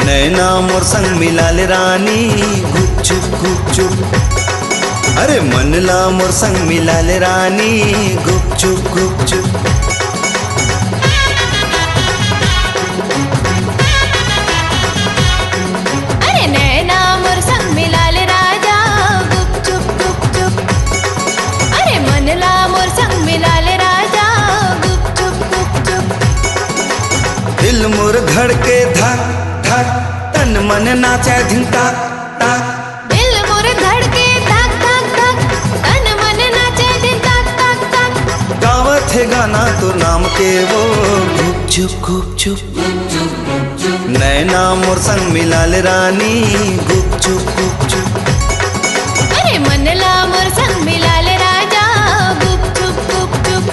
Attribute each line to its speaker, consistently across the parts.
Speaker 1: नैना मोर संग मिलाले रानी गुपचुप गुपचुप। अरे मनला मोर संग मिलाले रानी गुपचुप गुपचुप।
Speaker 2: अरे नैना मोर संग मिलाले राजा गुपचुप गुपचुप। अरे मनला मोर संग मिलाले राजा गुपचुप गुपचुप।
Speaker 1: दिल मोर धड़के धक धक, तन मन नाचे धिन ताक ताक।
Speaker 2: दिल मोर धड़के धक धक धक, तन मन नाचे धिन ताक ताक ताक।
Speaker 1: गावत है गाना तो नाम के वो गुपचुप गुपचुप। नैना मोर संग मिलाले रानी गुपचुप गुपचुप।
Speaker 2: अरे मनला मोर संग मिलाले राजा गुपचुप गुपचुप।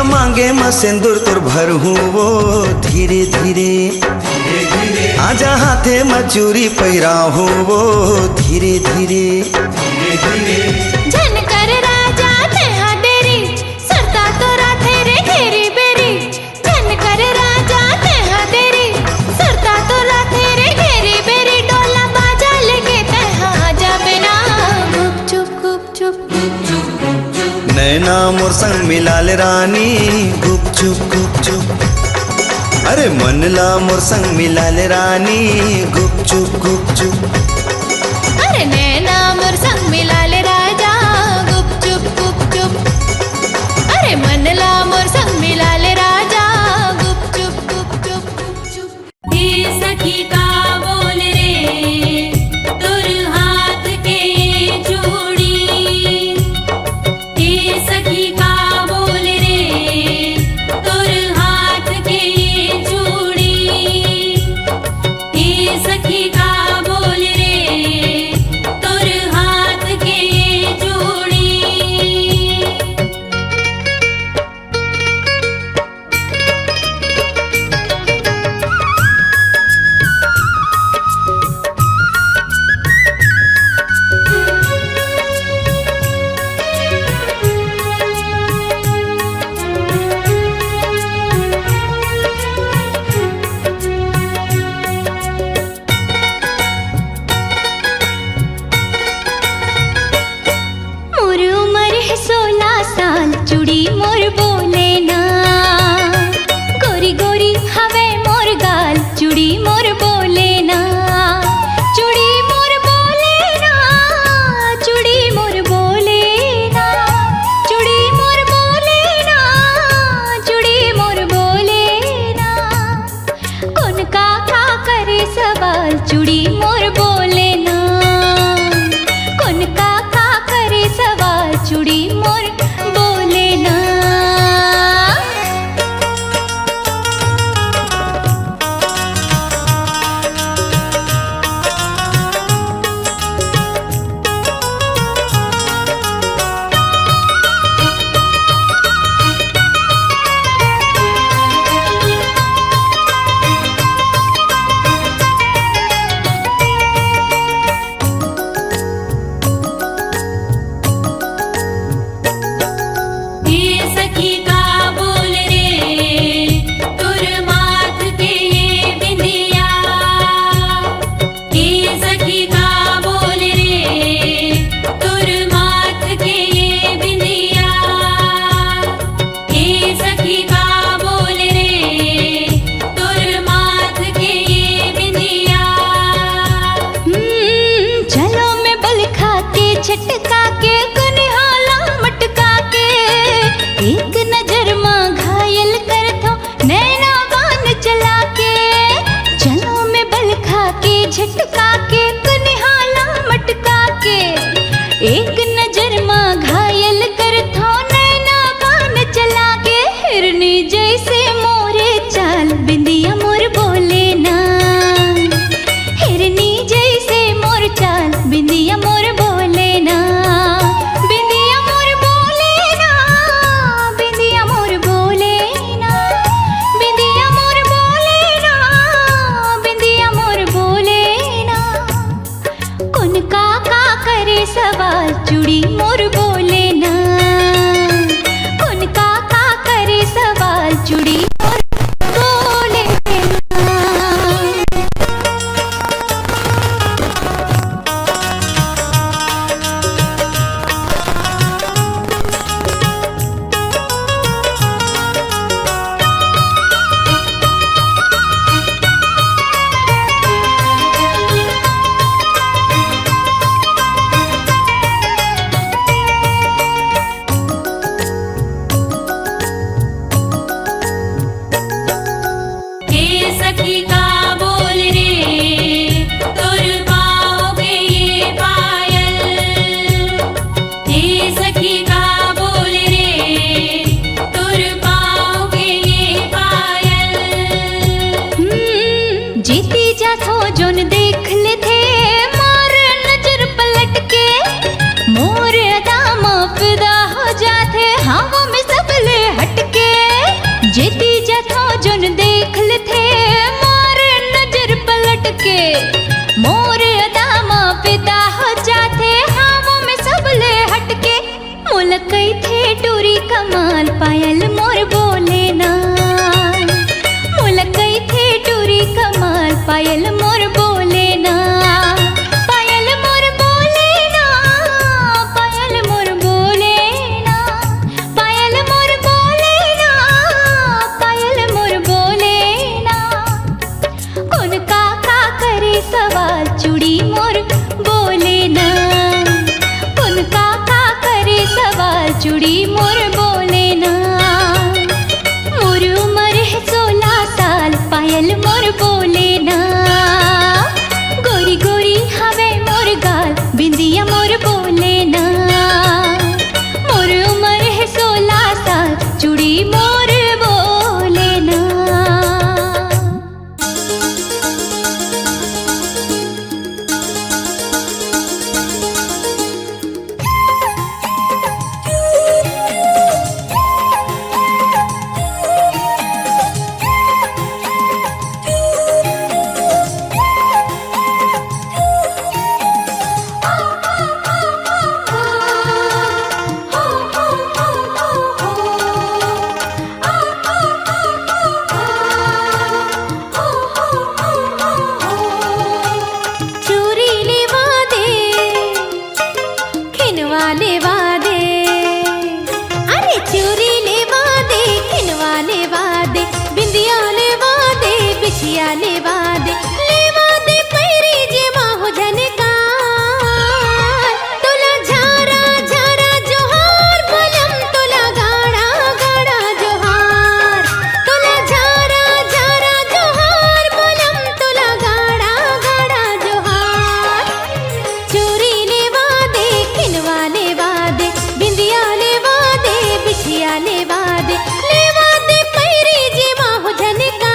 Speaker 1: मांगे मैं सिंदूर तुर भर हूँ वो धीरे धीरे। आजा हाथे मैं चूरी पैरा हूँ वो धीरे धीरे।
Speaker 2: झन कर राजा तेहा देरी, सरता तो राथे रे घेरी बेरी। झन कर राजा तेहा देरी, सरता तो राथे रे घेरी बेरी। डोला बाजा लेके तेहा आजा बिना गुपचुप गुपचुप।
Speaker 1: नैना मोर संग मिलाले रानी गुपचुप गुपचुप। अरे मनला मोर संग मिलाले रानी गुपचुप गुपचुप।
Speaker 2: अरे नैना मोर संग मिलाले राजा गुपचुप गुपचुप। अरे मनला मोर संग मिलाले राजा गुपचुप गुपचुप गुपचुप।
Speaker 3: हे सखी का बोल रे तोर हाथ के चूड़ी। हे सखी का बोल रे तोर हाथ के चूड़ी। हे सखी का बोल रे तोर हाथ के चूड़ी।
Speaker 2: मोर उमर है 16 साल, चूड़ी मोर बोले ना। गोरी गोरी हवे मोर गाल, चूड़ी मोर बोले ना। चूड़ी मोर बोले ना, चूड़ी मोर बोले ना। चूड़ी मोर बोले ना, चूड़ी मोर बोले ना। कौन का करे सवाल, चूड़ी मोर बोले ना। कौन का करे सवाल, चूड़ी मोर बोले ना। छटका के कनिहाला मटका के एक नजर में घायल कर थो नैना बान चला के हिरनी जैसे मोरे चाल बिंदिया मोर बोले ना हिरनी जैसे मोर चाल बिंदिया मोर बोले ना बिंदिया मोर बोले ना बिंदिया मोर बोले ना बिंदिया मोर बोले ना बिंदिया मोर बोले ना कौन का करे सवाल चूड़ी मोर बोले ना कौन का करे सवाल चूड़ी मोर बोले ना
Speaker 3: हे सखी का बोल रे तुर पाओगे ये पायल हे सखी का बोल रे तुर पाओगे ये पायल
Speaker 2: जीती जाथो जोन देख ले थे मोर नजर पलट के मोर अदाम फिदा हो जाते हवा में सबले हटके जीती जाथो जोन देख ले थे मोर नजर पलट के मोर अदाम फिदा हो जाते हवा में सबले हटके मुलकई थे टूरी कमाल पायल मोर बोले ना मुलकई थे टूरी कमाल पायल मोर बोले ना पायल मोर बोले ना पायल मोर बोले ना पायल मोर बोले ना पायल मोर बोले ना कौन का करे सवाल चूड़ी मोर बोले ना कौन का करे सवाल चूड़ी मोर बोले ना मोर उम्र है 16 साल पायल मोर बोले ना गोरी गोरी हवे मोर गाल बिंदिया मोर बोले ना मोर उम्र है 16 साल चूड़ी मोर बोले ना चूरी लेवा दे खिनवा लेवा दे अरे चूरी लेवा दे खिनवा लेवा दे बिंदिया लेवा दे बिछिया लेवा दे पैरी जे माहो झनका तुला झारा झारा जोहार बलम तुला गाड़ा गाड़ा जोहार तुला झारा झारा जोहार बलम तुला गाड़ा गाड़ा जोहार चूरी लेवा दे खिनवा लेवा दे बिंदिया लेवा दे बिछिया लेवा दे पैरी जे माहो झनका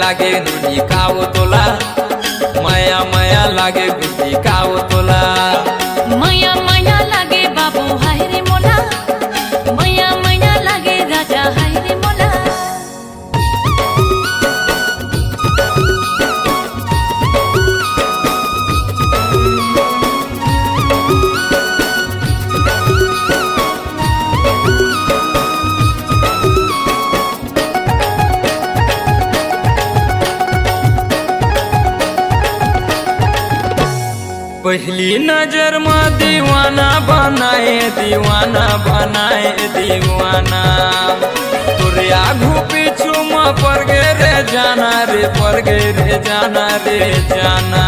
Speaker 4: लागे नुनी काव तोला माया माया लागे गुटी काव तोला
Speaker 3: माया माया लागे बाबू हाय रे मोला माया माया लागे राजा हाय रे मोला
Speaker 4: पहली नजर में दीवाना बनाए दीवाना बनाए दीवाना तोरे आगू पीछू में पड़ गे रे जाना रे पड़ गे रे जाना रे जाना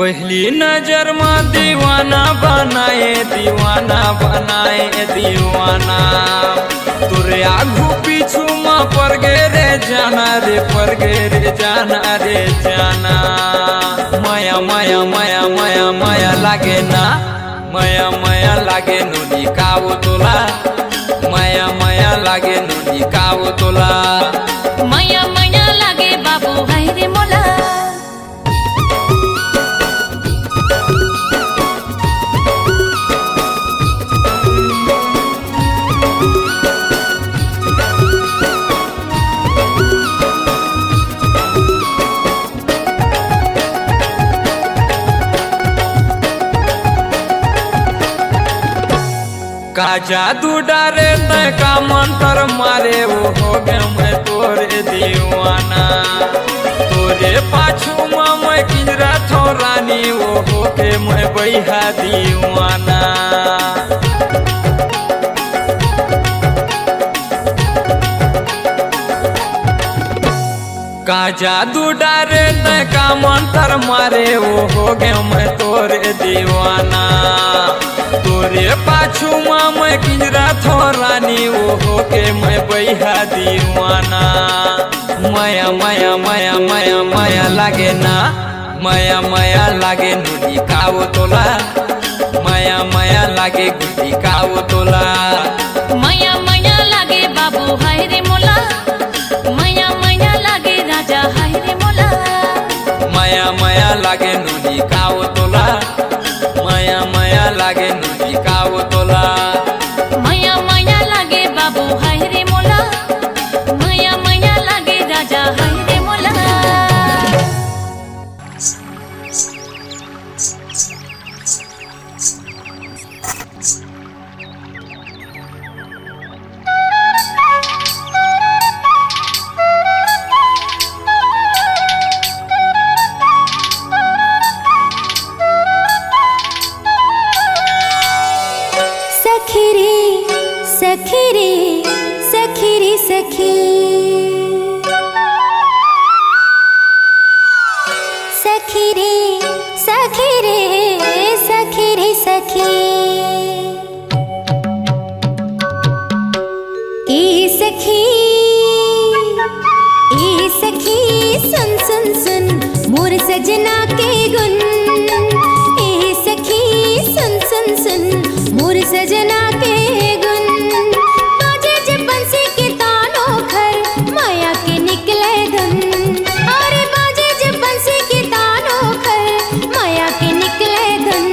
Speaker 4: पहली नजर में दीवाना बनाए दीवाना बनाए दीवाना तोरे आगू पीछू में पड़ गे रे जाना रे पड़ गे रे जाना रे जाना माया माया माया माया माया लागे ना माया माया लागे नुनी काव तोला माया माया लागे नुनी काव तोला
Speaker 3: माया माया लागे बाबू हाय रे मोला
Speaker 4: का जादू डारे तय का मंत्र मारे वो हो गए मैं तोरे दीवाना तोरे पाछू में मैं किंजरा थो रानी वो हो के मैं बैहा दीवाना का जादू डारे तय का मंत्र मारे वो हो गए मैं तोरे दीवाना तोरे पाछू में मैं किंजरा थो रानी वो हो के मैं बैहा दीवाना माया माया माया माया माया लागे ना माया माया लागे नुनी काव तोला माया माया लागे गुटी काव तोला
Speaker 3: माया माया लागे बाबू हाय रे मोला माया माया लागे राजा हाय रे मोला
Speaker 4: माया माया लागे नुनी काव तोला माया माया लागे नुनी काव तोला
Speaker 3: माया माया लागे बाबू हाय रे मोला माया माया लागे राजा हाय रे मोला
Speaker 2: सखी रे सखी रे सखी रे सखी सखी रे सखी रे सखी रे सखी ए सखी सुन सुन सुन मोर सजना के गुन ए सखी सुन सुन सुन मोर सजना के गुन बाजे जब बंसी के तानों घर माया के निकले धुन अरे बाजे जब बंसी के तानों घर माया के निकले धुन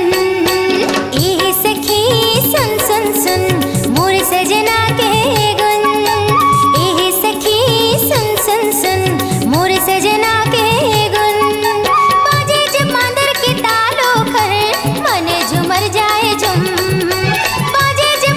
Speaker 2: ए सखी सुन सुन सुन मोर सजना के गुन ए सखी सुन सुन सुन मोर सजना के गुन बाजे जब मांदर के तालों घर मने झुमर जाए झुम बाजे जब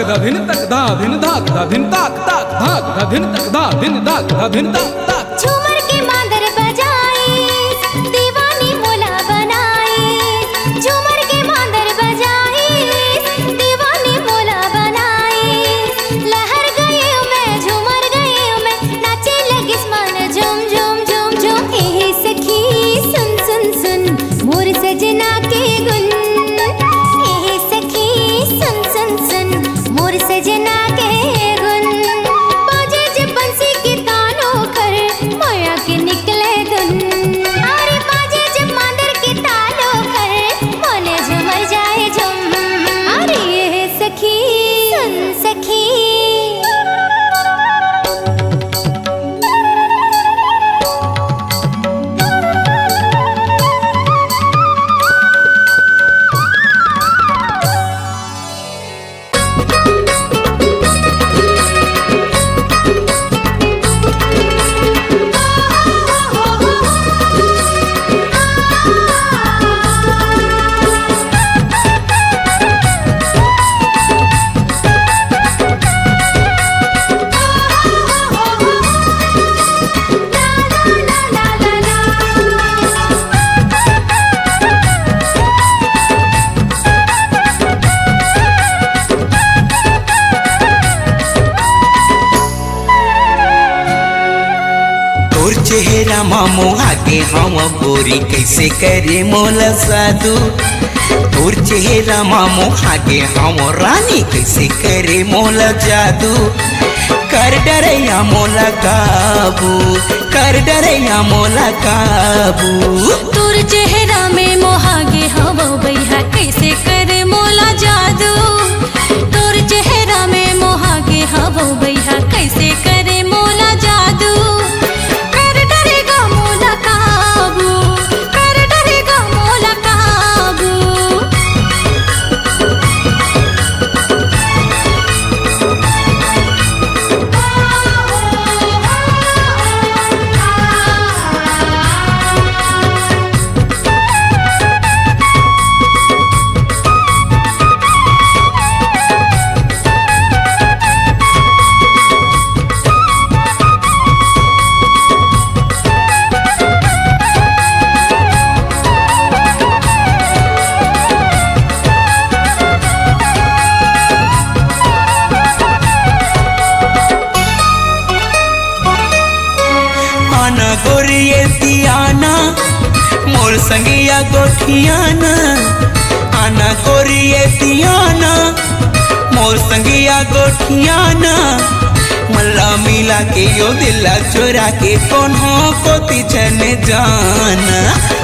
Speaker 5: धा धिन तक धा धिन धाक धा धिन ताक ताक धाक धा धिन तक धा धिन धाक धा धिन ताक ताक।
Speaker 2: झूमर के मांदर बजाए दीवानी मोला बनाए, झूमर के मांदर बजाए दीवानी मोला बनाए। लहर गई मैं झूमर गई मैं नाचे लगी मन झूम झूम झूम झूम। ए सखी सुन सुन सुन मोर सजना के गुन, ए सखी सुन सुन सुन मोर सजना के गुन। बाजे जब बंसी के तानों कर माया के निकले धुन, अरे बाजे जब मांदर के तालों कर मोले झूमर जाए झूम। अरे ये सखी सुन सखी
Speaker 1: तोर चेहरा मामो आगे हम गोरी कैसे करे मोला साधु। तोर चेहरा मामो आगे हम रानी कैसे करे मोला जादू। कर डरैया मोला काबू, कर डरैया मोला काबू।
Speaker 3: तोर चेहरा में मोहागे हवा बैहा कैसे करे मोला जादू। तोर चेहरा में मोहागे हवा बैहा कैसे करे मोला जादू। कर डरेगा मोला काबू, कर डरेगा मोला काबू।
Speaker 1: आना गोरिये दियाना मोर संगिया गोठियाना। आना गोरिये दियाना मोर संगिया गोठियाना। मल्ला मिला के यो दिला चोरा के कोन्हों को तिजन जाना।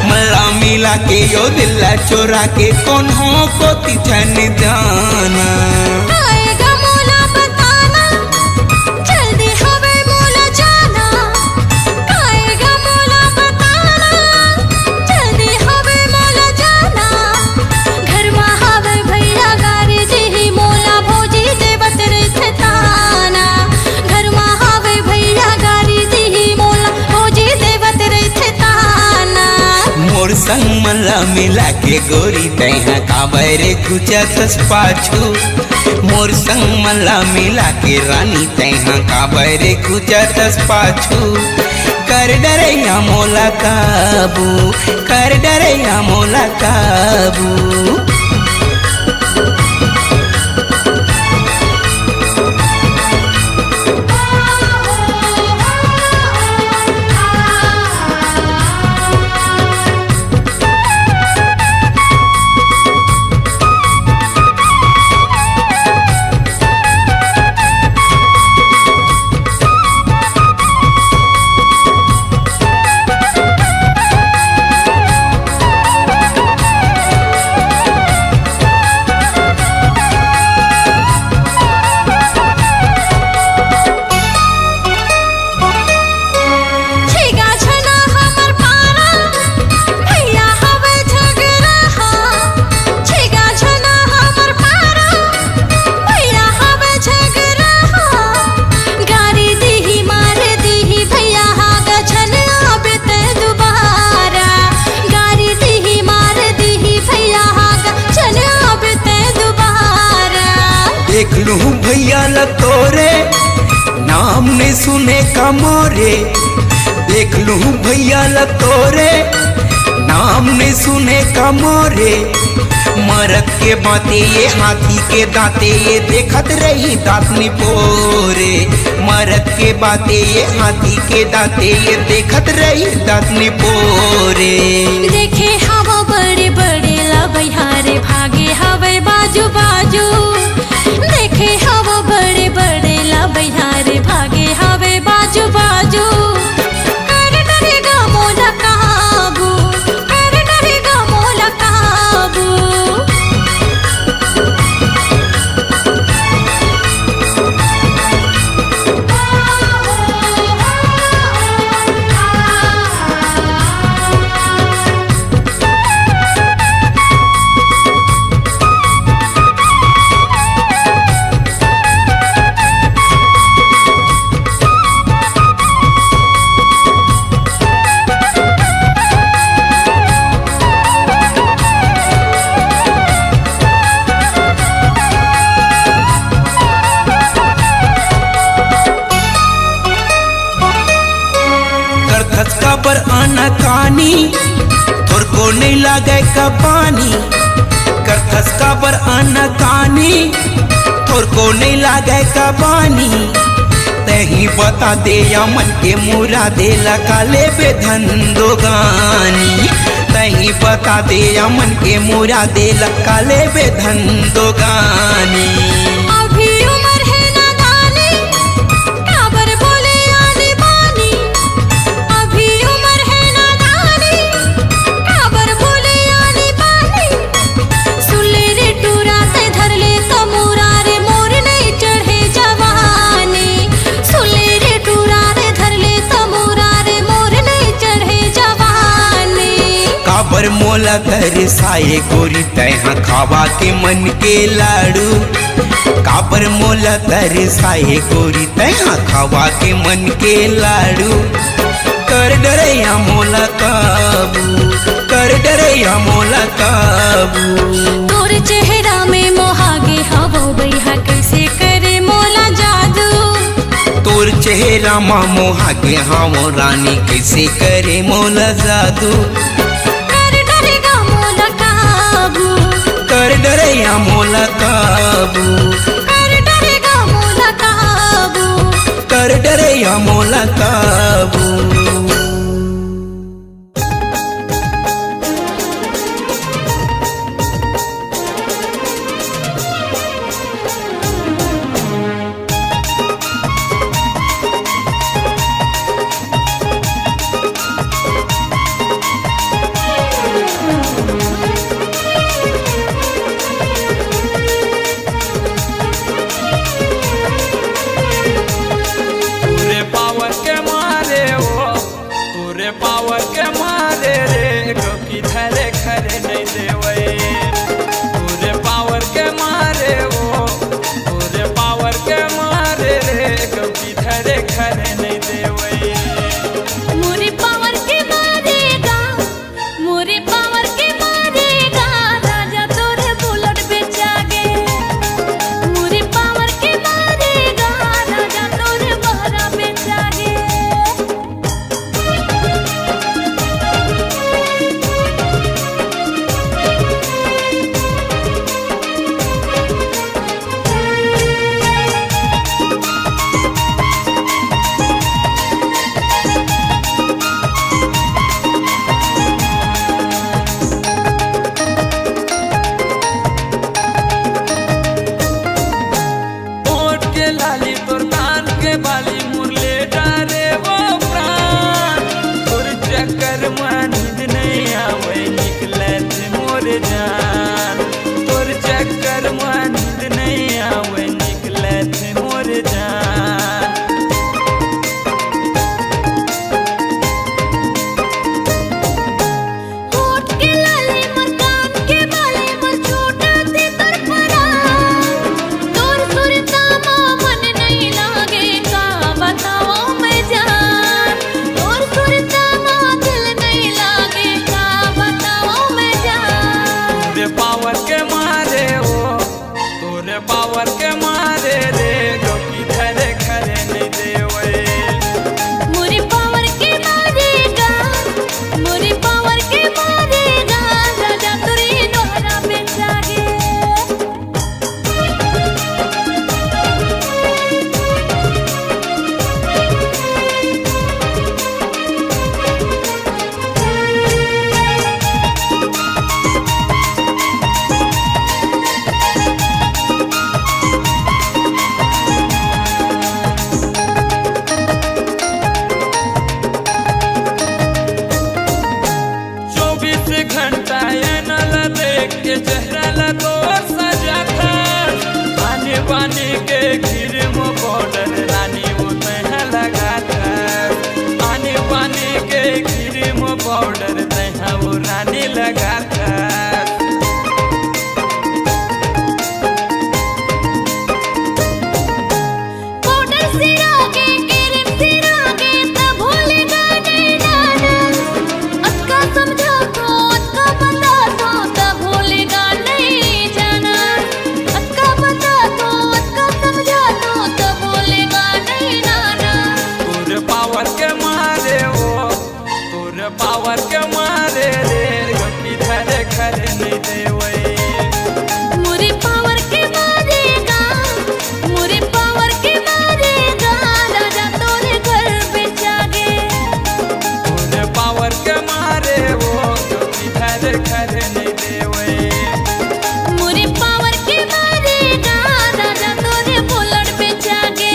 Speaker 1: मल्ला मिला के यो दिला चोरा के कोन्हों को तिजन जाना।
Speaker 3: आएगा मोला बताना जल्दी हवे मोला जाना। आएगा मोला बताना जल्दी हवे मोला जाना। घर में हवे भैया गारी जी मोला भोजी देवत रहे ताना। घर में हवे भैया गारी जी मोला भोजी देवत रहे ताना।
Speaker 1: मोर संग मल्ला मिला के गोरी तैहा काबरे कुचा सस पाछू। मोर संग मल्ला मिला के रानी तैहा काबरे कुचा सस पाछू। कर डरैया मोला काबू, कर डरैया मोला काबू। लू भैया ल तोरे नाम ने सुने का मोरे, देख लू भैया ल तोरे नाम ने सुने का मोरे। मरद के बाते ये हाथी के दाते ये देखत रही दांत निपोरे, मरद के बाते ये हाथी के दाते ये देखत रही दांत निपोरे।
Speaker 3: देखे हवा बड़े बड़े लबैहारे भागे हवे बाजू बाजू, देखे हवा बड़े बड़े लबैहारे भागे हवे बाजू बाजू। कर डरेगा मोला काबू, कर डरेगा मोला काबू।
Speaker 1: पर आना कानी थोर को नहीं लागे कबानी, करथस का पर आना कानी थोर को नहीं लागे कबानी। तही बता दे या मन के मुरा दे लकाले बेधन दो गानी, तही बता दे या मन के मुरा दे लकाले बेधन दो गानी।
Speaker 3: अभी उम्र है नादानी, काबर बोले आनी बानी। अभी उम्र है नादानी, काबर बोले आनी बानी। सुले रे टूरा से धर ले तमूरा रे मोर नहीं चढ़े जवानी। सुले रे टूरा रे धर ले तमूरा रे मोर नहीं चढ़े जवानी।
Speaker 1: काबर मोला तरसाए गोरी तैहा खावा के मन के लाड़ू, काबर मोला तरसाए गोरी तैहा खावा के मन के लाड़ू। कर डरैया मोला काबू, कर डरैया मोला काबू।
Speaker 3: तोर चेहरा में मोहागे हवो बैहा कैसे करे मोला जादू।
Speaker 1: तोर चेहरा मा मोहागे हावो रानी कैसे करे मोला जादू।
Speaker 3: कर डरेगा मोला काबू,
Speaker 1: कर डरैया मोला काबू,
Speaker 3: कर डरेगा मोला काबू।
Speaker 1: कर डरैया मोला काबू।
Speaker 4: पावर के मारे रे कभी धरे खरे नहीं देवे। पूरे पावर के मारे वो, पूरे पावर के मारे रे कभी धरे खरे नहीं देवे।
Speaker 3: मोरे पावर के मारेगा, मोरे पावर के मारेगा राजा तोरे बुलेट बेचागे। मोरे पावर के मारेगा राजा तोरे बहरा बेचागे।
Speaker 4: घंटा नल देख के चेहरा लगो सजा था पानी पानी के खीर मो बॉर्डर रानी वो तह लगा था पानी पानी के खीर मो बॉर्डर तह वो रानी लगा था पावर के मारे रे गप्पी धरे खरे नहीं देवे
Speaker 3: मुरी पावर के मारेगा मुरी पावर के मारेगा राजा तोरे घर पे जागे
Speaker 4: पूरे पावर के मारे वो गप्पी धरे खरे नहीं देवे
Speaker 3: मुरी पावर के मारेगा राजा तोरे बुलेट पे जागे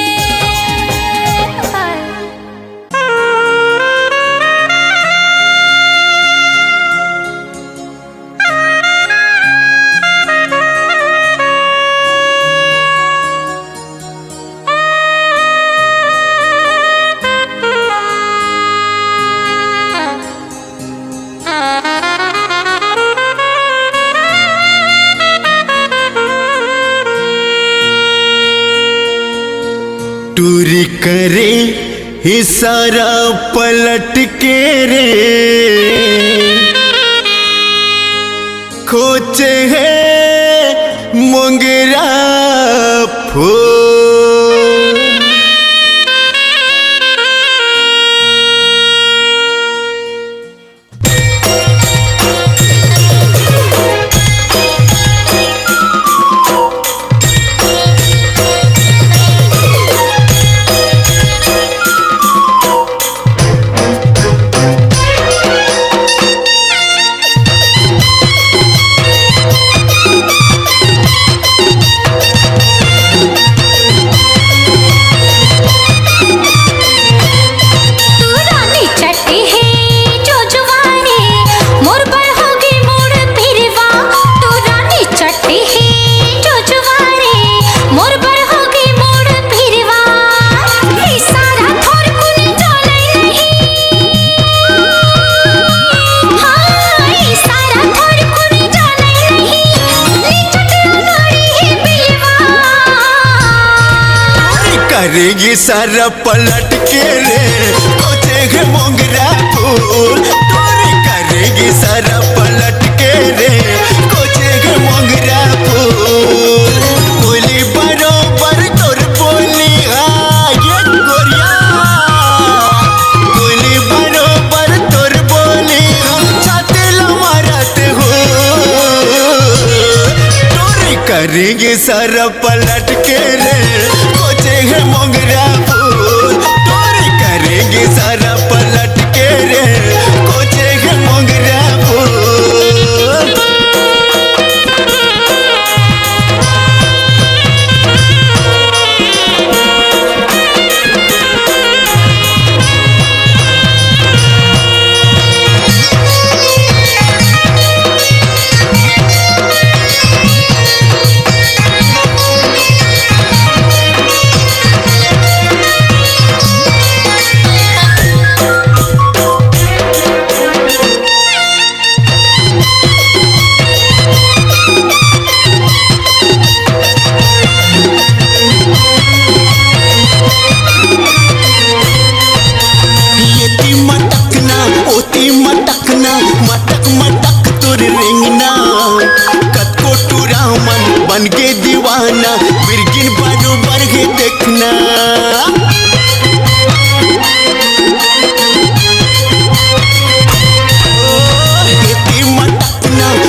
Speaker 6: टूरी करे इशारा पलट के रे खोचे है मोंगरा फूल करेगी सारा पलट के रे खोजे है मोंगरा फूल टोरी करेगी सारा पलट के रे खोजे है मोंगरा फूल बोली बरोबर तोर बोली ये गोरिया बोली बरोबर तोर बोली छाते लमारत हो टोरी करेगी सारा पलट के रे है मोंगरा फूल टोरी करेगी सारा पलट के रे खोजे है मोंगरा फूल मटक मटक तुर रिंगना कतको टूरा मन बन के दीवाना बिरगिन बरोबर ही देखना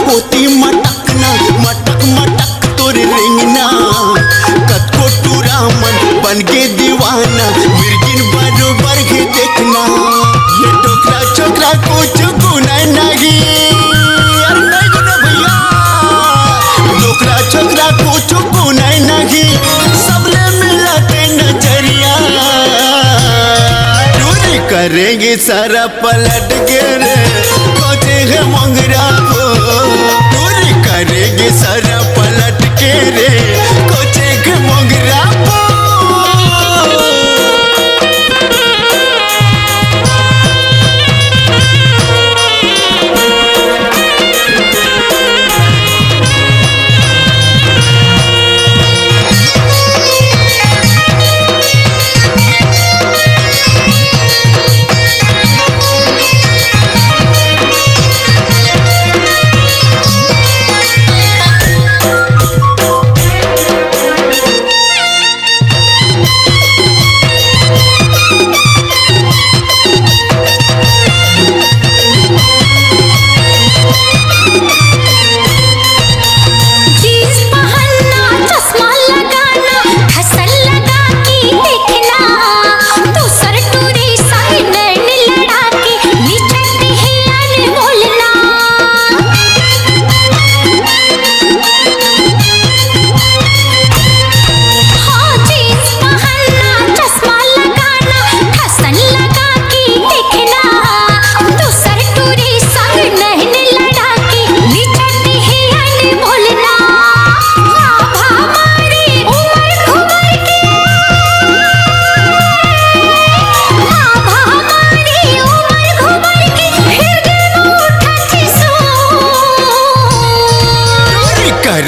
Speaker 6: होती मटकना मटक मटक तुर रिंगना कतको टूरा मन बन के दीवाना बिरगिन बरोबर ही देखना ये टोकरा छोकरा कुछ गुना नहीं यार नहीं गुना भैया टोकरा छोकरा कुछ गुना नहीं सबले मिलाते नजरिया करेंगे सारा पलट के रे खोजे है मोंगरा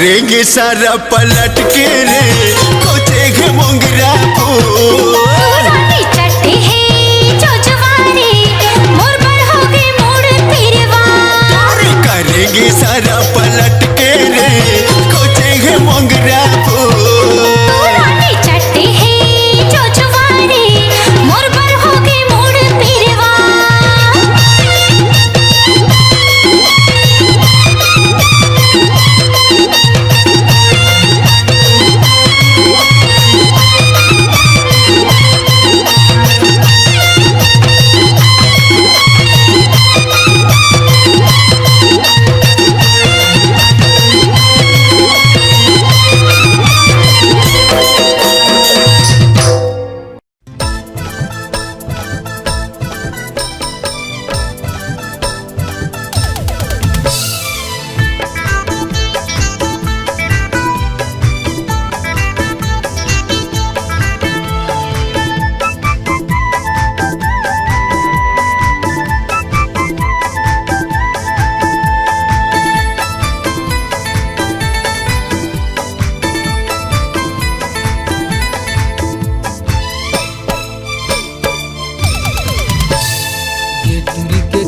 Speaker 6: करेंगे सारा पलट के रे कोचेंगे मोगरा फूल
Speaker 3: रोटी चट्टी है जो जुवारे मोर पर होगे मोड़ फिरवा
Speaker 6: करेंगे सारा पलट के रे कोचेंगे मोगरा फूल
Speaker 3: रोटी चट्टी है जो जुवारे मोर पर होगे मोड़ फिरवा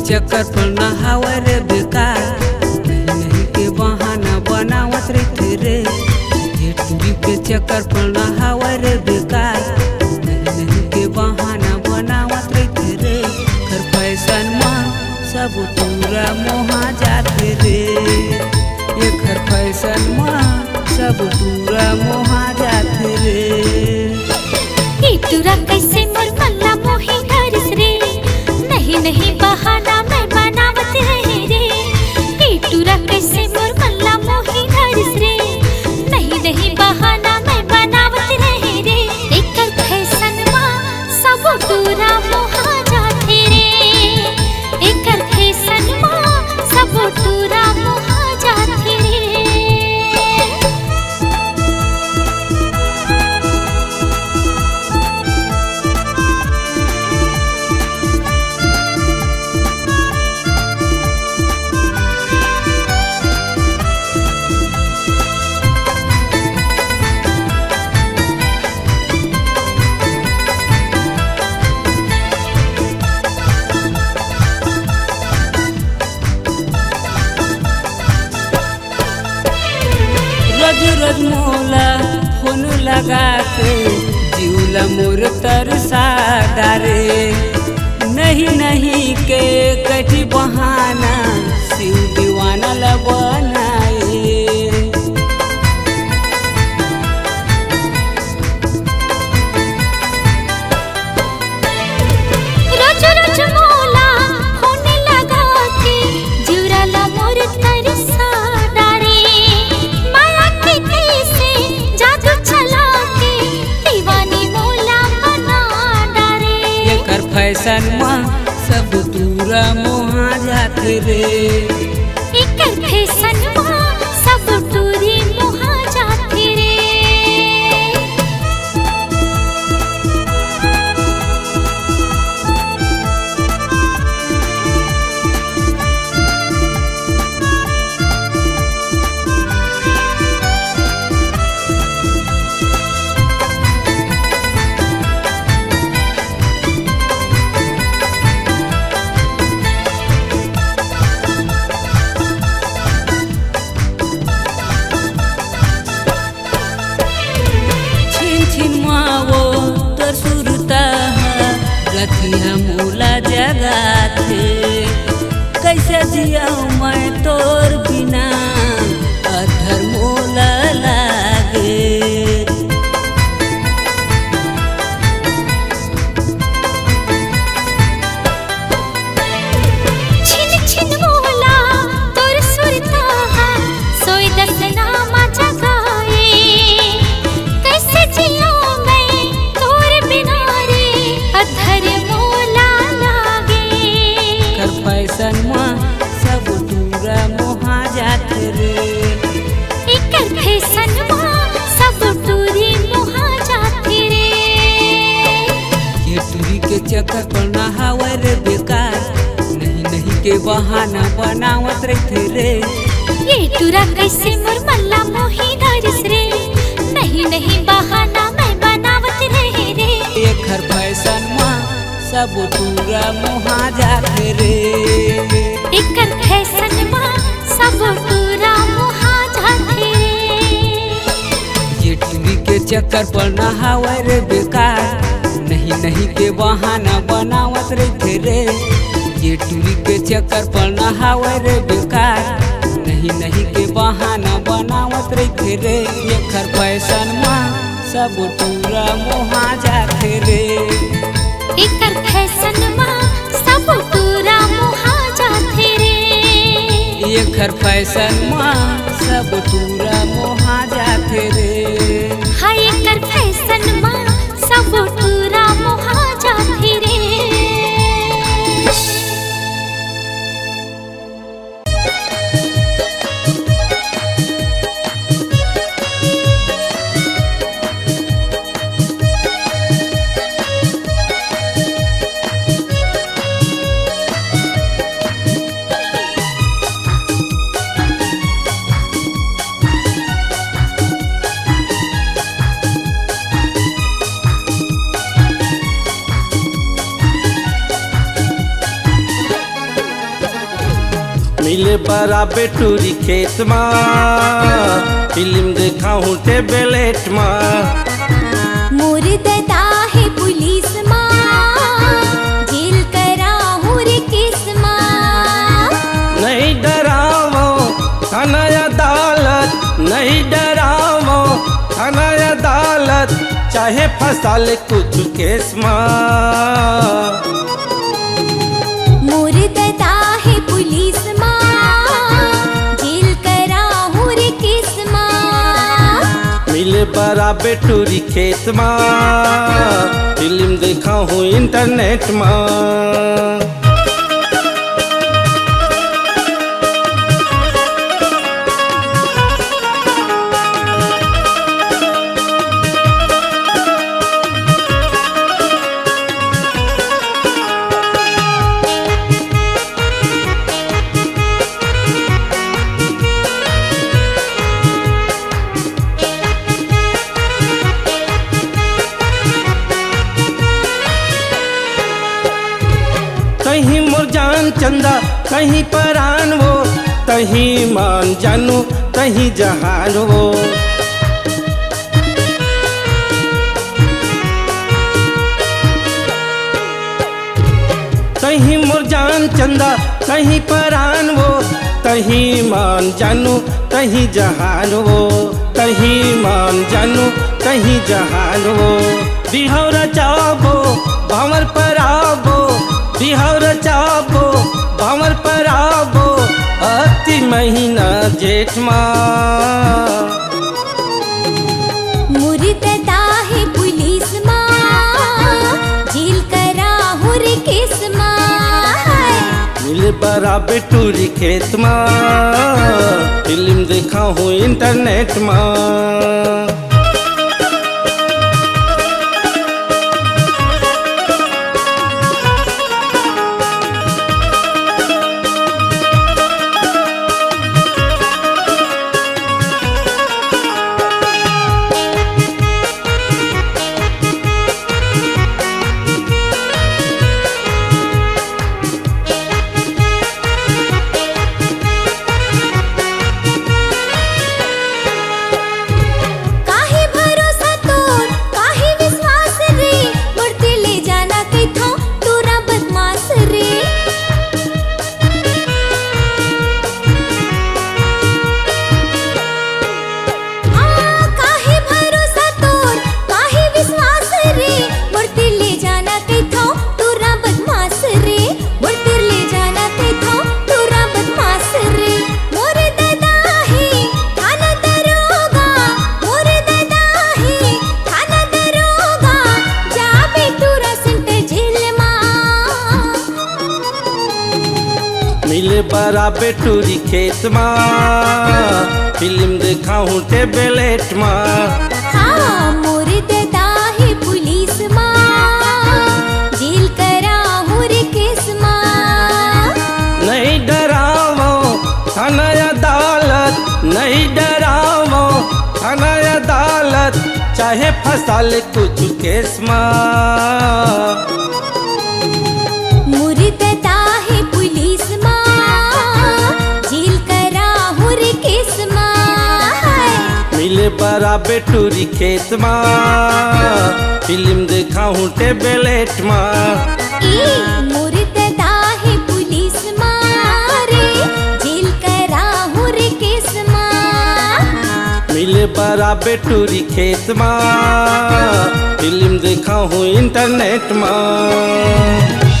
Speaker 7: चक्कर पर नहावर बेकार नहीं के बहाना बनावत रहते रे जेठुरी के चक्कर पर नहावर बेकार नहीं के बहाना बनावत रहते रे कर फैशन में सब पूरा मोहा जाते रे ये घर फैशन में सब पूरा मोहा जाते रे
Speaker 3: इतुरा कैसे मोर मल्ला मोही हरस रे नहीं नहीं बहाना मैं बनावत रहे रे इतुरा कैसे मोर मल्ला मोही हरस रे नहीं नहीं बहाना मैं बनावत रहे रे एकर फैशन मा सब पूरा मोहा जाते रे एकर फैशन मा सब पूरा मोहा जाते रे
Speaker 7: रोज मोला फोन लगा के जीवला मोर तरसा डारे नहीं नहीं के कठी बहाना शिव दीवाना ला बनाए
Speaker 3: रोज रोज मोला फोन लगा के जीवला मोर तरसा डारे माया के कैसे जादू चला के दीवानी मोला बना डारे
Speaker 7: एकर फैशन में सब दूरा मोहा जाते रे
Speaker 3: एकर फैशन मा सब दूरी मोहा जाते रे
Speaker 7: रतिया मूला जगा थे कैसे जिया मैं तोर बिना अधर मोला लागे
Speaker 3: छिन छिन मोला तोर सुरता सोई दसना मा जगाए कैसे जिया मैं तोर बिना रे अधर मोला लागे
Speaker 7: कर फैशन में सब दूरा मोहा जात रे
Speaker 3: एकर फैशन मा सब दूरी मोहा जाते रे
Speaker 7: ये दूरी के चक्कर पर नहावर बेकार नहीं नहीं के बहाना बनावत रहते रे
Speaker 3: ये
Speaker 2: पेटुरा कैसे मोर मल्ला मोही धरिस रे नहीं नहीं बहाना मैं बनावत रहे रे
Speaker 7: एकर फैशन माँ सब टूरा मुहा जाते रे
Speaker 2: एकर फैशन माँ सब टूरा मुहा जाते रे
Speaker 7: ये टीवी के चक्कर पर नहावे रे बेकार नहीं नहीं के बहाना बनावत रहते रे ये टीवी के चक्कर पर नहावे रे बेकार नहीं नहीं के बहाना बनावत रहते रे एकर फैशन माँ सब टूरा मुहा जाते रे
Speaker 2: एकर फैशन माँ सब टूरा मुहा जाते रे
Speaker 7: एकर फैशन माँ सब टूरा मुहा जाते रे
Speaker 2: हाय एकर फैशन माँ सब टूरा मुहा जाते रे
Speaker 8: मिले बराबर टूरी खेत माँ फिल्म देखा हूँ टेबलेट माँ
Speaker 2: मोर दादा है पुलिस माँ जेल करा हूँ रे केस माँ
Speaker 8: नहीं डरावो थाना अदालत नहीं डरावो थाना अदालत चाहे फंसा ले कुछ केस माँ
Speaker 2: मोर दादा है पुलिस माँ जेल करा हूँ रे केस माँ
Speaker 8: मिले बराबर टूरी खेत माँ फिल्म देखा हूँ इंटरनेट माँ कहीं मोर जान चंदा कहीं परान वो कहीं मान जानू कहीं जहान वो कहीं मोर जान चंदा कहीं परान वो कहीं मान जानू कहीं जहान वो कहीं मान जानू कहीं जहान वो बिहौरा चाबो भंवर पर आबो बिहौरा चाबो भंवर पर आबो अति महीना जेठ माँ
Speaker 2: मोर दादा है पुलिस माँ जेल करा हूँ रे केस माँ
Speaker 8: मिले बराबर टूरी खेत माँ फिल्म देखा हूँ इंटरनेट माँ मिले बराबर टूरी खेत माँ फिल्म देखा हूँ टेबलेट माँ
Speaker 2: हाँ मोर दादा है पुलिस माँ जेल करा हूँ रे केस माँ
Speaker 8: नहीं डरावो थाना अदालत नहीं डरावो थाना अदालत चाहे फसाल कुछ केस में
Speaker 3: मुर्दता है पुलिस माँ जेल करा हुर केस माँ
Speaker 8: मिले बड़ा बेटूरी खेत में फिल्म देखा हूँ टेबलेट में
Speaker 3: मुर्दता है पुलिस माँ रे जेल करा हुर केस माँ
Speaker 8: मिले बड़ा बेटूरी खेत में फिल्म देखा हूँ इंटरनेट में